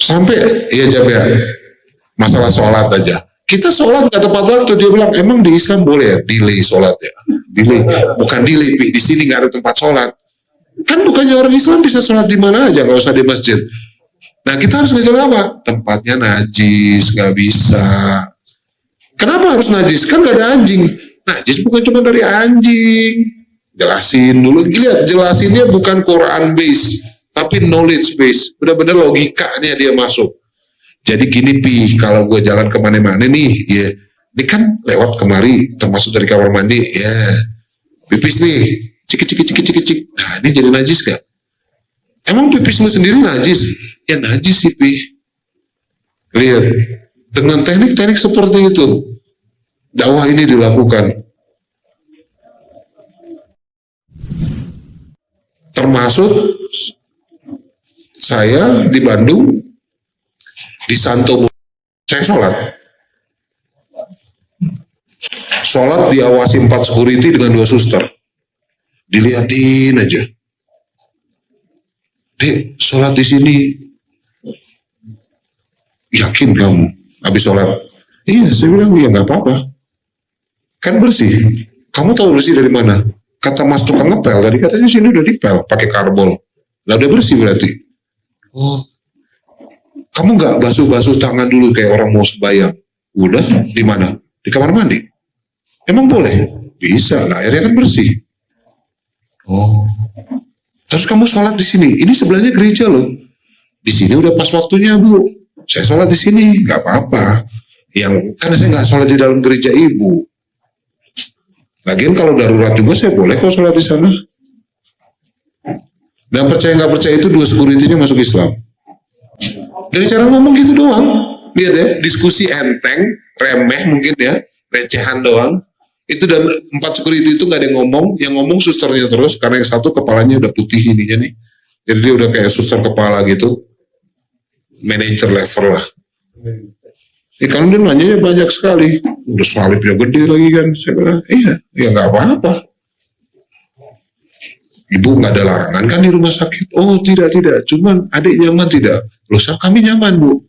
Sampai ya Jab ya, masalah sholat aja. Kita sholat nggak tepat waktu, dia bilang emang di Islam boleh ya delay sholat ya? Delay, bukan delay, di sini nggak ada tempat sholat. Kan bukannya orang Islam bisa sholat di mana aja, nggak usah di masjid. Nah kita harus ngejar apa? Tempatnya najis, nggak bisa. Kenapa harus najis? Kan nggak ada anjing. Najis bukan cuma dari anjing. Jelasin dulu, lihat jelasinnya bukan Quran base, tapi knowledge base. Benar-benar logikanya dia masuk. Jadi gini Pi, kalau gue jalan kemana-mana nih, ya, ini kan lewat kemari, termasuk dari kamar mandi, ya, pipis nih, cik. Nah ini jadi najis gak? Emang pipis lu sendiri najis? Ya najis sih Pi. Lihat, dengan teknik-teknik seperti itu, dakwah ini dilakukan. Termasuk saya di Bandung, di Santo, saya sholat diawasi 4 security dengan 2 suster, dilihatin aja, Dek sholat di sini, yakin kamu habis sholat? Iya, saya bilang iya nggak apa-apa, kan bersih. Kamu tahu bersih dari mana? Kata mas tukang ngepel tadi, katanya sini udah dipel pakai karbol, lah udah bersih berarti. Oh, kamu nggak basuh-basuh tangan dulu kayak orang mau sembahyang? Udah, di mana? Di kamar mandi. Emang boleh? Bisa, lah airnya kan bersih. Oh, terus kamu sholat di sini? Ini sebelahnya gereja loh. Di sini udah pas waktunya Bu. Saya sholat di sini, nggak apa-apa. Yang kan saya nggak sholat di dalam gereja Ibu. Lagian kalau darurat juga saya boleh kok sholat di sana. Dan percaya nggak percaya itu 2 security-nya masuk Islam. Dari cara ngomong gitu doang, lihat ya, diskusi enteng, remeh mungkin ya, recehan doang. Itu dan 4 security itu nggak ada yang ngomong susternya terus, karena yang satu kepalanya udah putih ininya nih, jadi dia udah kayak suster kepala gitu, manager level lah. Kan dia nanyanya banyak sekali, udah salibnya gede lagi kan, saya bilang iya, ya nggak apa-apa. Ibu nggak ada larangan kan di rumah sakit? Oh tidak, cuman adik nyaman tidak? Loh kami nyaman Bu.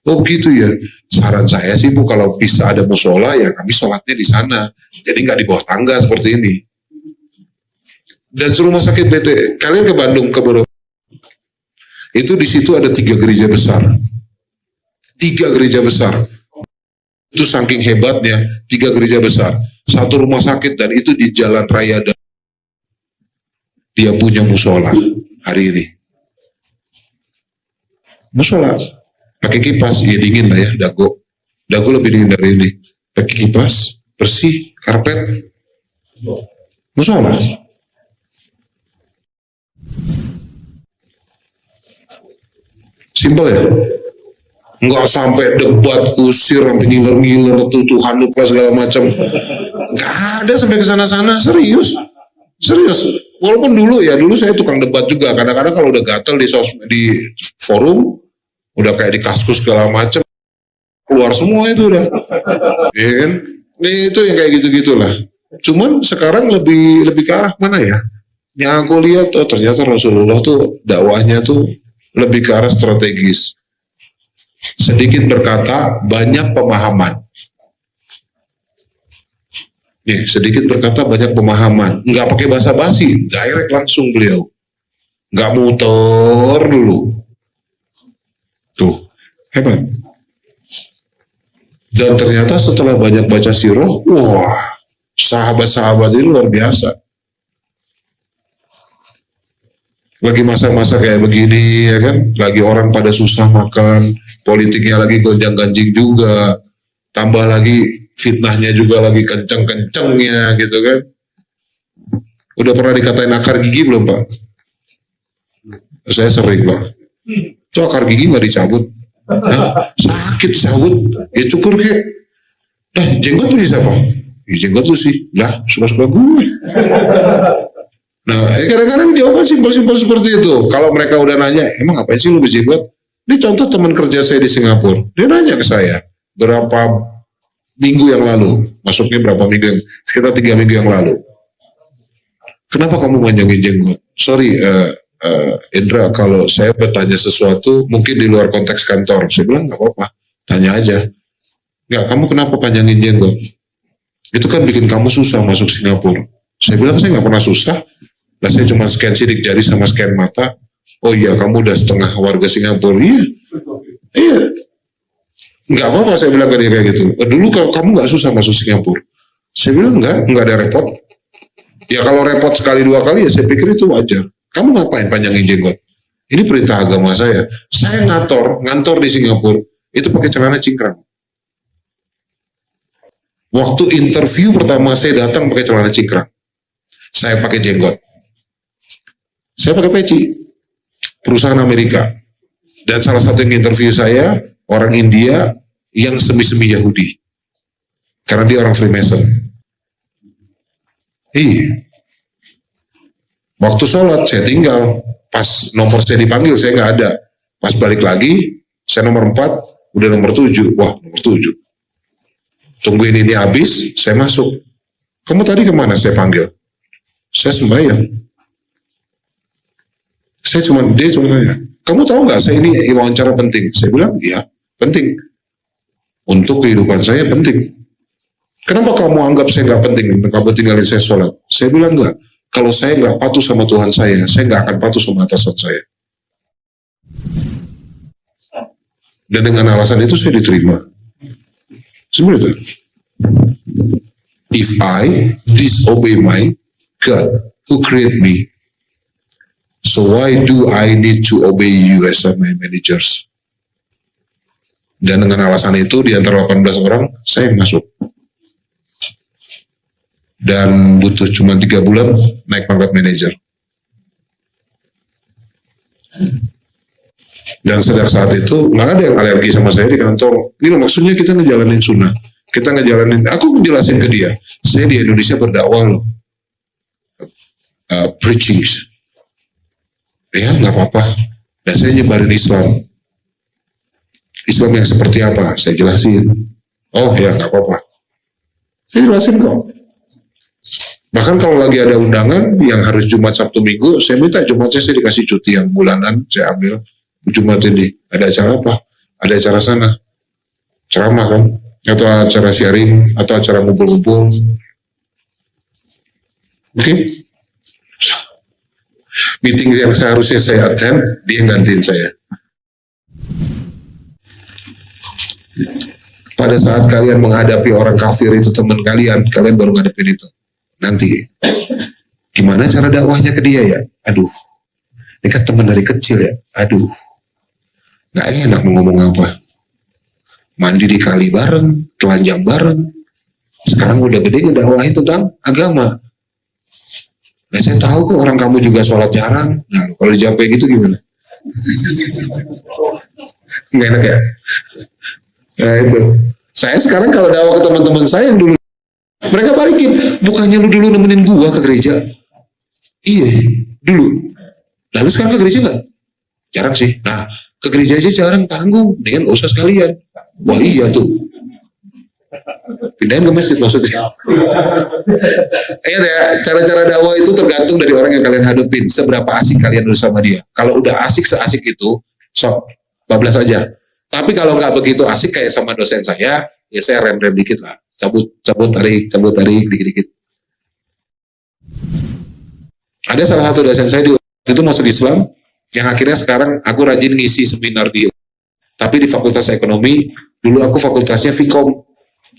Oh gitu ya. Saran saya sih Bu, kalau bisa ada musola ya kami sholatnya di sana. Jadi nggak di bawah tangga seperti ini. Dan rumah sakit BT, kalian ke Bandung, ke Borobudur. Itu di situ ada 3 gereja besar. 3 gereja besar. Itu saking hebatnya, 3 gereja besar. 1 rumah sakit dan itu di Jalan Raya. Dia punya musola hari ini. Musola pakai kipas, ya dingin lah ya, dago lebih dingin dari ini. Pakai kipas, bersih, karpet, musola. Simpel ya, nggak sampai debat kusir sampai ngiler Tuhan lupa segala macam, nggak ada sampai ke sana-sana. Serius. Walaupun dulu saya tukang debat juga. Kadang-kadang kalau udah gatel di forum, udah kayak di kaskus segala macam, keluar semua itu udah. Ya kan? Ini itu yang kayak gitu-gitulah. Cuman sekarang lebih ke arah mana ya? Yang aku lihat, oh ternyata Rasulullah tuh dakwahnya tuh lebih ke arah strategis. Sedikit berkata, banyak pemahaman. Nih, sedikit berkata banyak pemahaman, nggak pakai basa-basi, direct langsung beliau, nggak muter dulu, tuh hebat. Dan ternyata setelah banyak baca sirah, wah, sahabat-sahabat ini luar biasa. Lagi masa-masa kayak begini ya kan, lagi orang pada susah makan, politiknya lagi gonjang-ganjing juga, tambah lagi fitnahnya juga lagi kenceng-kencengnya gitu kan. Udah pernah dikatain akar gigi belum Pak? Saya sering Pak. Itu akar gigi nggak dicabut, sakit cabut, ya cukur kek. Jenggot punya siapa? Ya, jenggot lu sih. Lah, suka-suka gue. Nah, kadang-kadang jawaban simpel-simpel seperti itu. Kalau mereka udah nanya, emang ngapain sih lu berjenggot? Ini contoh teman kerja saya di Singapura. Dia nanya ke saya, berapa minggu yang lalu, masuknya berapa minggu yang, sekitar 3 minggu yang lalu. Kenapa kamu panjangin jenggot? Sorry, Indra, kalau saya bertanya sesuatu mungkin di luar konteks kantor. Saya bilang nggak apa-apa, tanya aja. Nggak, kamu kenapa panjangin jenggot? Itu kan bikin kamu susah masuk Singapura. Saya bilang saya nggak pernah susah. Lah saya cuma scan sidik jari sama scan mata. Oh iya, kamu udah setengah warga Singapura. Iya, iya. Nggak apa-apa saya bilang ke dia kayak gitu. Dulu kalau kamu nggak susah masuk Singapura. Saya bilang nggak ada repot. Ya kalau repot sekali 2 kali ya saya pikir itu wajar. Kamu ngapain panjangin jenggot? Ini perintah agama saya. Saya ngantor di Singapura itu pakai celana cingkrang. Waktu interview pertama saya datang pakai celana cingkrang. Saya pakai jenggot. Saya pakai peci. Perusahaan Amerika. Dan salah satu yang interview saya orang India yang semi-semi Yahudi. Karena dia orang Freemason. Waktu sholat saya tinggal, pas nomor saya dipanggil saya nggak ada, pas balik lagi saya nomor 4, udah nomor 7, wah nomor 7, tungguin ini habis, saya masuk. Kamu tadi kemana saya panggil? Saya sembahyang. Dia cuma nanya, kamu tahu nggak saya ini wawancara penting? Saya bilang, iya penting, untuk kehidupan saya penting. Kenapa kamu anggap saya nggak penting? Kamu tinggalin saya sholat? Saya bilang enggak. Kalau saya nggak patuh sama Tuhan saya nggak akan patuh sama atasan saya. Dan dengan alasan itu saya diterima. Sebenarnya, if I disobey my God who create me, so why do I need to obey you as my managers? Dan dengan alasan itu di antara 18 orang saya masuk. Dan butuh cuma 3 bulan naik pangkat manajer. Dan sejak saat itu nggak ada yang alergi sama saya di kantor. Ini maksudnya kita ngejalanin sunnah, kita ngejalanin. Aku menjelasin ke dia, saya di Indonesia berdakwah loh, preaching. Ya nggak apa-apa. Dan saya nyebarin Islam. Islam yang seperti apa? Saya jelasin. Oh ya nggak apa-apa. Saya jelasin kok. Bahkan kalau lagi ada undangan yang harus Jumat, Sabtu, Minggu, saya minta Jumatnya saya dikasih cuti yang bulanan, saya ambil Jumat ini. Ada acara apa? Ada acara sana. Ceramah kan? Atau acara sharing, atau acara ngumpul-ngumpul. Oke? Meeting yang seharusnya saya attend, dia gantiin saya. Pada saat kalian menghadapi orang kafir itu teman kalian baru ngadepin itu. Nanti, gimana cara dakwahnya ke dia ya? Aduh, ini kan teman dari kecil ya? Aduh, gak enak mau ngomong apa. Mandi di kali bareng, telanjang bareng. Sekarang udah gede ngedakwahin tentang agama. Nah saya tahu kok orang kamu juga sholat jarang. Nah kalau dijawab kayak gitu gimana? Gak enak ya? Nah itu. Saya sekarang kalau dakwah ke teman-teman saya yang dulu, mereka balikin, bukannya lu dulu nemenin gua ke gereja? Iya, dulu. Lalu sekarang ke gereja nggak? Jarang sih. Nah, ke gereja aja jarang, tanggung. Dengan usah sekalian. Wah iya tuh. Pindahin ke masjid maksudnya. Ya, cara-cara dakwah itu tergantung dari orang yang kalian hadapin. Seberapa asik kalian dulu sama dia. Kalau udah asik seasik itu, sok, bablas aja. Tapi kalau nggak begitu asik kayak sama dosen saya, ya saya rem-rem dikit lah. Cabut, tarik, dikit-dikit. Ada salah satu dosen saya itu masuk Islam, yang akhirnya sekarang aku rajin ngisi seminar dia. Tapi di Fakultas Ekonomi, dulu aku fakultasnya Vkom,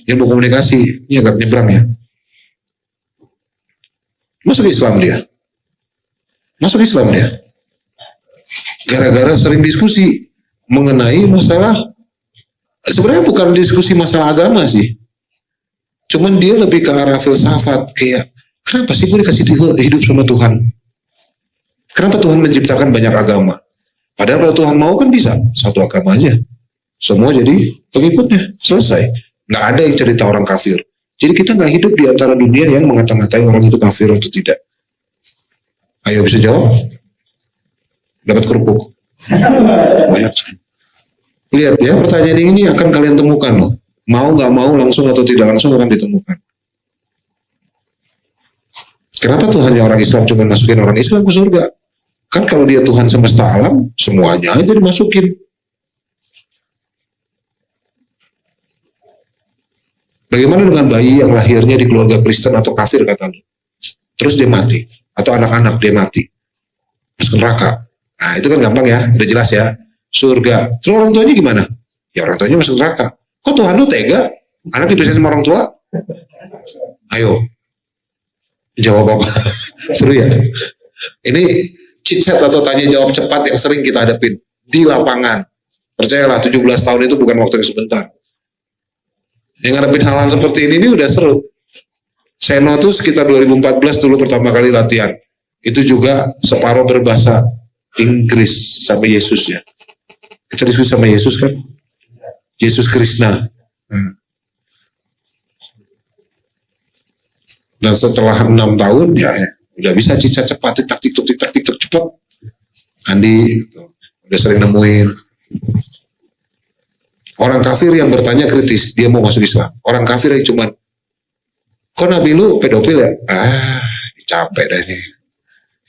ilmu komunikasi, ini agak nyebrang ya. Masuk Islam dia. Gara-gara sering diskusi mengenai masalah, sebenarnya bukan diskusi masalah agama sih. Cuman dia lebih ke arah filsafat, kayak kenapa sih gue dikasih hidup sama Tuhan? Kenapa Tuhan menciptakan banyak agama? Padahal kalau Tuhan mau kan bisa satu agama aja, semua jadi pengikutnya, selesai. Nggak ada yang cerita orang kafir. Jadi kita nggak hidup di antara dunia yang mengata-ngatai orang itu kafir atau tidak. Ayo bisa jawab? Dapat kerupuk. Banyak. Lihat ya, pertanyaan ini akan kalian temukan loh. Mau nggak mau, langsung atau tidak langsung akan ditemukan. Kenapa Tuhannya orang Islam cuma masukin orang Islam ke surga? Kan kalau dia Tuhan semesta alam, semuanya aja dimasukin. Bagaimana dengan bayi yang lahirnya di keluarga Kristen atau kafir kata lu? Terus dia mati, atau anak-anak dia mati, masuk neraka. Nah itu kan gampang ya, udah jelas ya. Surga. Terus orang tuanya gimana? Ya orang tuanya masuk neraka. Kok Tuhan lu tega? Anak dipisahin sama orang tua? Ayo, jawab apa? Seru ya? Ini chit-chat atau tanya jawab cepat yang sering kita hadapin di lapangan. Percayalah 17 tahun itu bukan waktu yang sebentar. Yang ngadepin hal-hal seperti ini udah seru. Seno tuh sekitar 2014 dulu pertama kali latihan. Itu juga separuh berbahasa Inggris sama Yesus ya. Kita diskusi sama Yesus kan? Yesus Krishna. Dan setelah 6 tahun ya udah bisa cicat cepat, tik-tak cepat. Andi udah sering nemuin. Orang kafir yang bertanya kritis, dia mau masuk Islam. Orang kafir yang cuman, kok Nabi lu pedofil ya? Capek dah ini.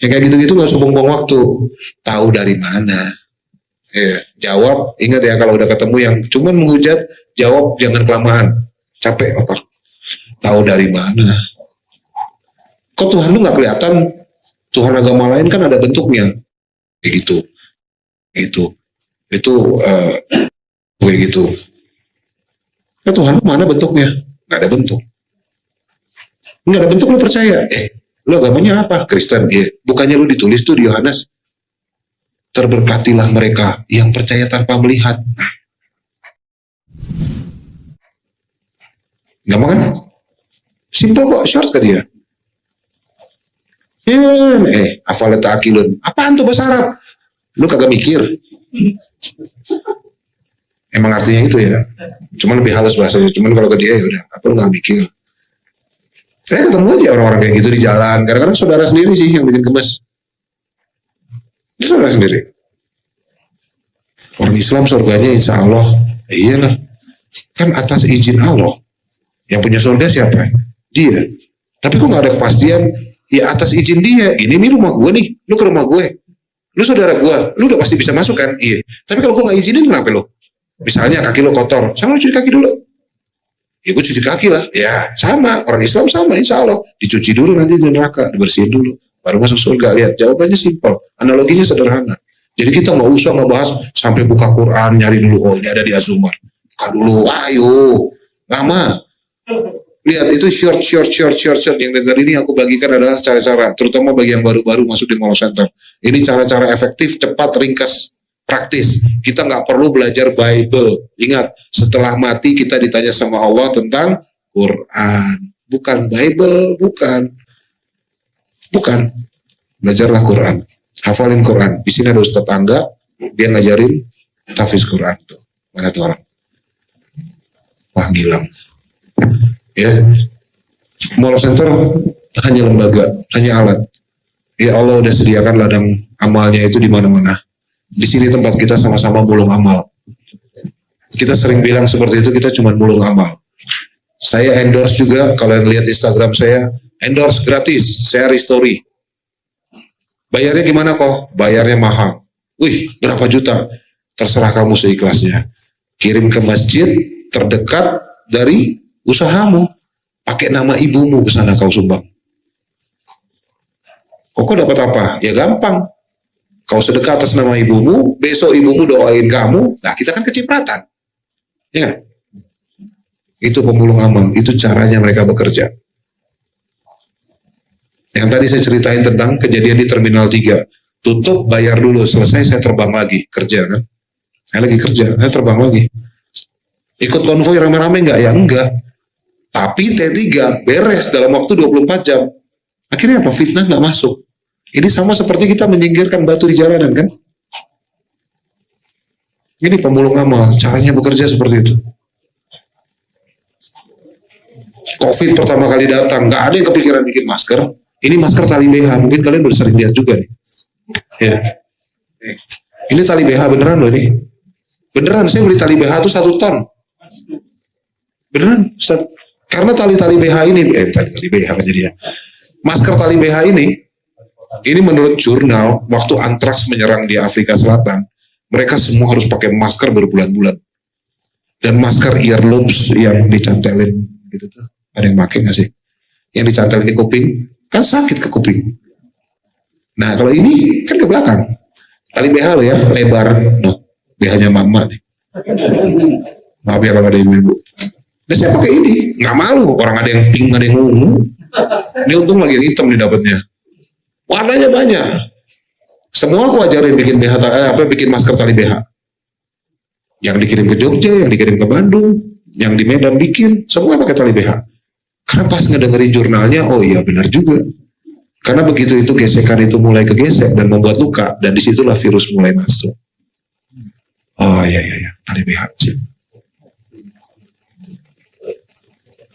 Yang kayak gitu-gitu gak usah buang-buang waktu. Tahu dari mana? Jawab, ingat ya kalau udah ketemu yang cuman menghujat, jawab jangan kelamaan. Capek otak. Tahu dari mana? Kok Tuhan lu gak kelihatan? Tuhan agama lain kan ada bentuknya. Kayak gitu. Itu kayak gitu. Ya Tuhan mana bentuknya? Gak ada bentuk. Gak ada bentuk, lu percaya? Lu agamanya apa? Kristen. Bukannya lu ditulis tuh di Yohanes, terberkatilah mereka yang percaya tanpa melihat. Gampang kan? Simpel kok, short ke dia. Afalata akilun. Apaan tuh bahasa Arab? Lu kagak mikir. Emang artinya itu ya. Cuman lebih halus bahasanya. Cuman kalau ke dia ya udah, apa lu gak mikir. Saya ketemu aja orang-orang kayak gitu di jalan. Kadang-kadang saudara sendiri sih yang bikin gemes. Dia saudara sendiri. Orang Islam surganya insya Allah. Iyalah. Kan atas izin Allah. Yang punya surga siapa? Dia. Tapi kok gak ada kepastian? Ya atas izin dia. Ini rumah gue nih. Lu ke rumah gue. Lu saudara gue. Lu udah pasti bisa masuk kan? Iya. Tapi kalau gue gak izinin kenapa lu? Misalnya kaki lu kotor. Sama lu cuci kaki dulu. Ya gue cuci kaki lah. Ya sama. Orang Islam sama insya Allah. Dicuci dulu nanti di neraka. Dibersihin dulu. Baru masuk surga. Lihat jawabannya simpel. Analoginya sederhana. Jadi kita nggak usah ngebahas sampai buka Quran. Nyari dulu. Oh ini ada di Azumar. Buka dulu. Ayo. Lama. Lihat itu short yang tadi ini aku bagikan adalah cara-cara. Terutama bagi yang baru-baru masuk di Mall Center. Ini cara-cara efektif, cepat, ringkas, praktis. Kita nggak perlu belajar Bible. Ingat, setelah mati kita ditanya sama Allah tentang Quran. Bukan Bible, bukan. Belajarlah Quran. Hafalin Quran. Di sini ada Ustaz Angga, dia ngajarin tahfiz Quran. Tuh. Mana tuh orang? Wah, Gilang. Ya, Mall Center hanya lembaga, hanya alat. Ya Allah udah sediakan ladang amalnya itu di mana-mana. Di sini tempat kita sama-sama mulung amal. Kita sering bilang seperti itu, kita cuma mulung amal. Saya endorse juga, kalau yang lihat Instagram saya, endorse gratis, share story. Bayarnya gimana kok? Bayarnya mahal. Wih, berapa juta? Terserah kamu seikhlasnya. Kirim ke masjid terdekat dari usahamu. Pakai nama ibumu ke sana kau sumbang. Kok dapat apa? Ya gampang. Kau sedekah atas nama ibumu, besok ibumu doain kamu, nah kita kan kecipratan. Ya. Itu pemulung amal, itu caranya mereka bekerja. Yang tadi saya ceritain tentang kejadian di Terminal 3. Tutup, bayar dulu, selesai saya terbang lagi, kerja kan. Saya lagi kerja, saya terbang lagi. Ikut konvoy rame-rame enggak? Ya enggak. Tapi T3 beres dalam waktu 24 jam. Akhirnya apa? Fitnah nggak masuk. Ini sama seperti kita menyingkirkan batu di jalanan kan? Ini pemulung amal, caranya bekerja seperti itu. COVID pertama kali datang, nggak ada yang kepikiran bikin masker. Ini masker tali BH, mungkin kalian udah sering lihat juga nih. Ya. Ini tali BH beneran loh ini. Beneran, saya beli tali BH itu 1 ton. Beneran, Ustaz. Karena tali-tali BH ini, tali BH kan jadi ya. Masker tali BH ini menurut jurnal, waktu antraks menyerang di Afrika Selatan, mereka semua harus pakai masker berbulan-bulan. Dan masker earlobes yang dicantelin gitu tuh. Ada yang pakai nggak sih? Yang dicantelin di kuping, kan sakit ke kuping. Nah kalau ini kan ke belakang. Tali BH lo ya, lebar. Nah, BH-nya mama nih. Maaf ya kalau ada ibu-ibu. Nah saya pakai ini, nggak malu. Orang ada yang pink, ada yang ungu. Ini untung lagi yang hitam nih dapatnya. Warnanya banyak. Semua aku ajarin bikin bikin masker tali BH. Yang dikirim ke Jogja, yang dikirim ke Bandung, yang di Medan bikin, semua pakai tali BH. Karena pas ngedengerin jurnalnya, oh iya benar juga. Karena begitu itu gesekan itu mulai kegesek dan membuat luka, dan disitulah virus mulai masuk. Oh iya, tali BH.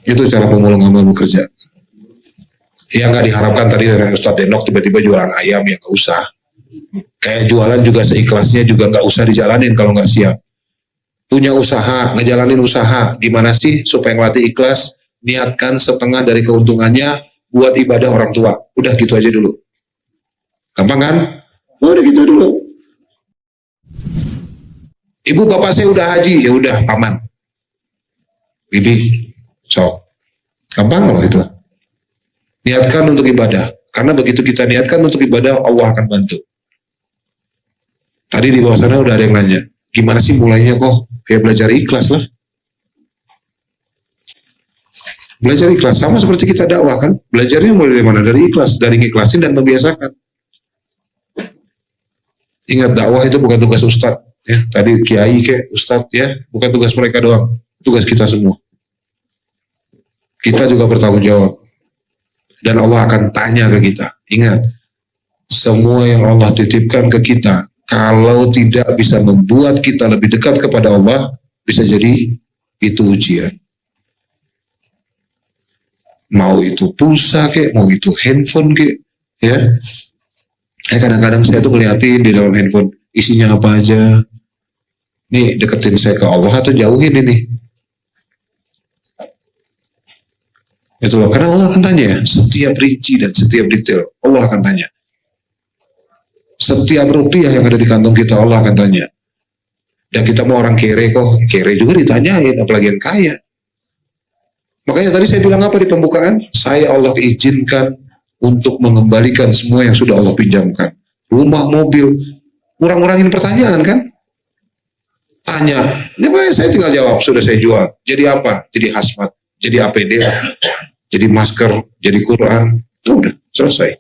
Itu cara pemulung amal bekerja. Ya nggak diharapkan tadi Ustaz Denok tiba-tiba jualan ayam, ya nggak usah. Kayak jualan juga seikhlasnya juga nggak usah dijalanin kalau nggak siap. Punya usaha, ngejalanin usaha, gimana sih supaya ngelatih ikhlas? Niatkan setengah dari keuntungannya buat ibadah orang tua. Udah gitu aja dulu. Gampang kan? Udah gitu dulu. Ibu bapak saya udah haji, ya udah paman. Bibi, sok. Gampang loh itu. Niatkan untuk ibadah. Karena begitu kita niatkan untuk ibadah, Allah akan bantu. Tadi di bawah sana udah ada yang nanya, gimana sih mulainya kok? Ya belajar ikhlas lah. Belajar ikhlas sama seperti kita dakwah kan. Belajarnya mulai dari mana? Dari ikhlas, dari ikhlasin dan membiasakan. Ingat dakwah itu bukan tugas ustadz. Ya, tadi kiai ke ustadz ya, bukan tugas mereka doang. Tugas kita semua. Kita juga bertanggung jawab. Dan Allah akan tanya ke kita. Ingat, semua yang Allah titipkan ke kita, kalau tidak bisa membuat kita lebih dekat kepada Allah, bisa jadi itu ujian. Mau itu pulsa kek, mau itu handphone kek, ya. Kadang-kadang saya tuh ngeliatin di dalam handphone, isinya apa aja. Nih deketin saya ke Allah atau jauhin ini. Itu loh, karena Allah akan tanya setiap rinci dan setiap detail. Allah akan tanya. Setiap rupiah yang ada di kantong kita Allah akan tanya. Dan kita mau orang kere kok, kere juga ditanyain, apalagi yang kaya. Makanya tadi saya bilang apa di pembukaan? Saya Allah izinkan untuk mengembalikan semua yang sudah Allah pinjamkan. Rumah, mobil. Kurang-kurangin pertanyaan kan? Tanya. Ini saya tinggal jawab, sudah saya jual. Jadi apa? Jadi hazmat. Jadi APD. Jadi masker. Jadi Quran. Itu udah selesai.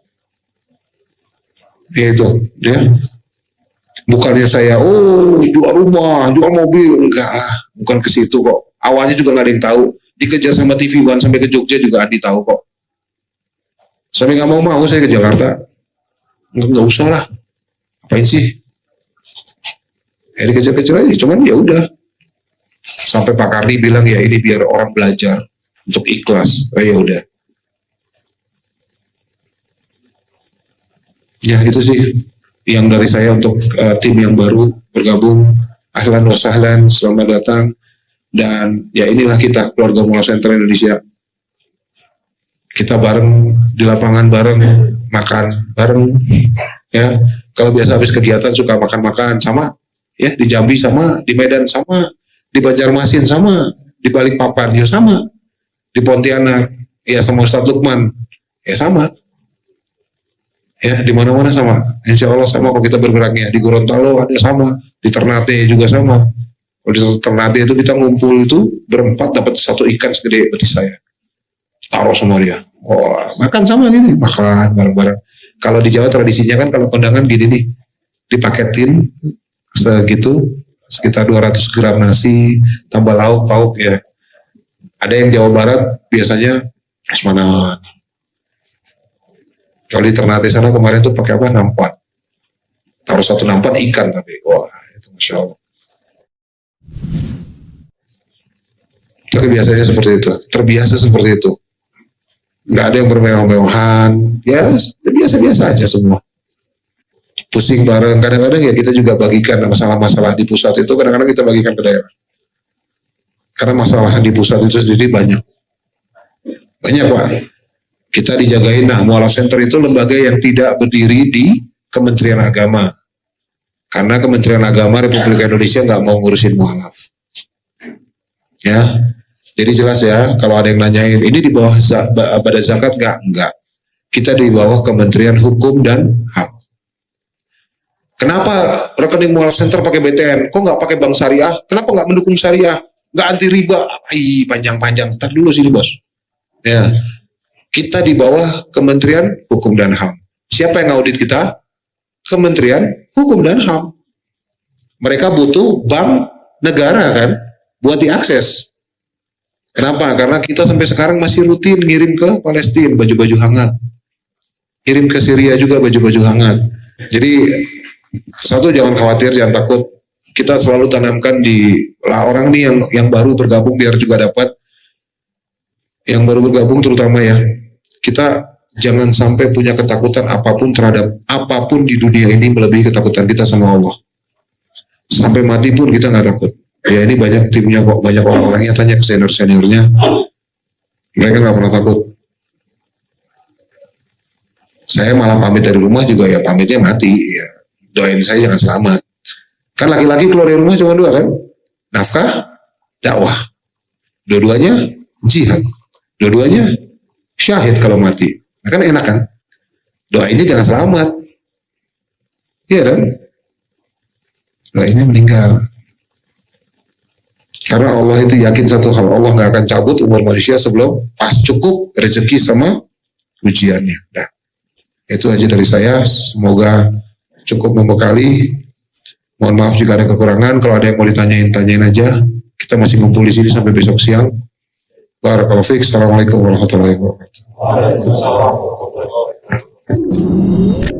Ya itu. Ya. Bukannya saya, jual rumah, jual mobil. Enggak lah. Bukan ke situ kok. Awalnya juga nggak ada yang tahu. Dikejar sama TV One sampai ke Jogja juga Adi tahu kok. Sampai nggak mau saya ke Jakarta. Nggak usah lah. Apain sih? Dikejar-kejar aja. Cuman ya udah. Sampai Pak Kardi bilang ya ini biar orang belajar untuk ikhlas. Ya udah. Ya itu sih yang dari saya untuk tim yang baru bergabung. Ahlan wa sahlan, selamat datang. Dan ya inilah kita keluarga Mualaf Center Indonesia. Kita bareng di lapangan bareng, makan bareng. Ya, kalau biasa habis kegiatan suka makan-makan sama, ya di Jambi sama, di Medan sama, di Banjarmasin sama, di Balikpapan ya sama, di Pontianak ya sama Ustadz Lukman ya sama. Ya di mana-mana sama. Insya Allah sama kalau kita bergeraknya. Di Gorontalo ada sama, di Ternate juga sama. Kalau di Ternate itu kita ngumpul itu berempat dapat satu ikan segede betis saya. Taruh semua dia. Makan sama gini, makan bareng-bareng. Kalau di Jawa tradisinya kan kalau kondangan gini nih, dipaketin segitu, sekitar 200 gram nasi, tambah lauk pauk ya. Ada yang Jawa Barat biasanya prasmanan. Kalau di Ternate sana kemarin tuh pakai apa? Nampan. Taruh satu nampan ikan tapi, wah itu Masya Allah. Terbiasanya seperti itu, terbiasa seperti itu. Nggak ada yang bermewah-mewahan, ya biasa-biasa aja semua. Pusing bareng, kadang-kadang ya kita juga bagikan masalah-masalah di pusat itu, kadang-kadang kita bagikan ke daerah. Karena masalah di pusat itu sendiri banyak. Banyak Pak. Kita dijagain, nah Mu'alaf Center itu lembaga yang tidak berdiri di Kementerian Agama. Karena Kementerian Agama Republik Indonesia nggak mau ngurusin mu'alaf. Ya, jadi jelas ya, kalau ada yang nanyain, ini di bawah Badan Zakat nggak? Enggak. Kita di bawah Kementerian Hukum dan HAM. Kenapa rekening Mu'alaf Center pakai BTN? Kok nggak pakai bank syariah? Kenapa nggak mendukung syariah? Nggak anti riba? Panjang-panjang. Ntar dulu sini bos. Ya, kita di bawah Kementerian Hukum dan HAM. Siapa yang audit kita? Kementerian Hukum dan HAM. Mereka butuh bank negara kan, buat diakses. Kenapa? Karena kita sampai sekarang masih rutin ngirim ke Palestina baju-baju hangat. Kirim ke Syria juga baju-baju hangat. Jadi satu, jangan khawatir, jangan takut. Kita selalu tanamkan di orang nih yang baru bergabung biar juga dapat. Yang baru bergabung terutama ya, kita jangan sampai punya ketakutan apapun terhadap apapun di dunia ini melebihi ketakutan kita sama Allah. Sampai mati pun kita nggak takut. Ya ini banyak timnya kok, banyak orang-orangnya tanya ke senior-seniornya, mereka nggak pernah takut. Saya malah pamit dari rumah juga ya pamitnya mati. Ya. Doain saya jangan selamat. Kan laki-laki keluar dari rumah cuma dua kan, nafkah, dakwah. Dua-duanya jihad. Dua-duanya syahid kalau mati. Nah, kan enak kan? Doainnya jangan selamat. Iya kan? Doainnya meninggal. Karena Allah itu yakin satu hal, Allah nggak akan cabut umur manusia sebelum pas cukup rezeki sama ujiannya. Nah, itu aja dari saya. Semoga cukup membekali. Mohon maaf jika ada kekurangan. Kalau ada yang mau ditanyain, tanyain aja. Kita masih ngumpul di sini sampai besok siang. Barakallahu fiik. Assalamualaikum warahmatullahi wabarakatuh.